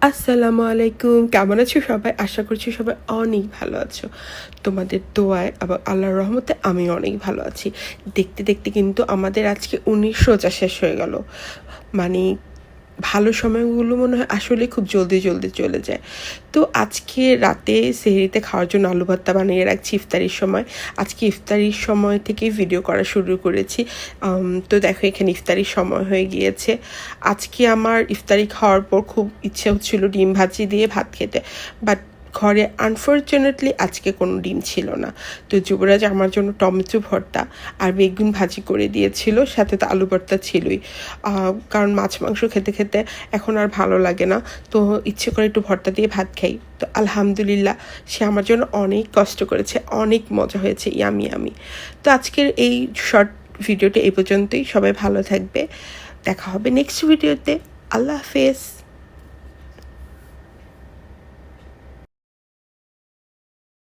আসসালামু আলাইকুম, কেমন আছো সবাই? আশা করছি সবাই অনেক ভালো আছো। তোমাদের দোয়ায় এবং আল্লাহর রহমতে আমি অনেক ভালো আছি। দেখতে দেখতে কিন্তু আমাদের আজকে ১৯ রোজা শেষ হয়ে গেল। মানে ভালো সময়গুলো মনে হয় আসলে খুব জলদি জলদি চলে যায়। তো আজকে রাতে সেহরিতে খাওয়ার জন্য আলু ভর্তা বানিয়ে রাখছি ইফতারির সময়। আজকে ইফতারির সময় থেকেই ভিডিও করা শুরু করেছি। তো দেখো এখানে ইফতারির সময় হয়ে গিয়েছে। আজকে আমার ইফতারি খাওয়ার পর খুব ইচ্ছে হচ্ছিল ডিম ভাজি দিয়ে ভাত খেতে, বাট ঘরে আনফর্চুনেটলি আজকে কোনো ডিম ছিল না। তো যুবরাজ আমার জন্য টমেটো ভর্তা আর বেগুন ভাজি করে দিয়েছিল, সাথে তো আলু ভর্তা ছিলই। কারণ মাছ মাংস খেতে খেতে এখন আর ভালো লাগে না, তো ইচ্ছে করে একটু ভর্তা দিয়ে ভাত খাই। তো আলহামদুলিল্লাহ, সে আমার জন্য অনেক কষ্ট করেছে, অনেক মজা হয়েছে, ইয়ামি ইয়ামি। তো আজকের এই শর্ট ভিডিওটা এই পর্যন্তই। সবাই ভালো থাকবে, দেখা হবে নেক্সট ভিডিওতে। আল্লাহ হাফেজ।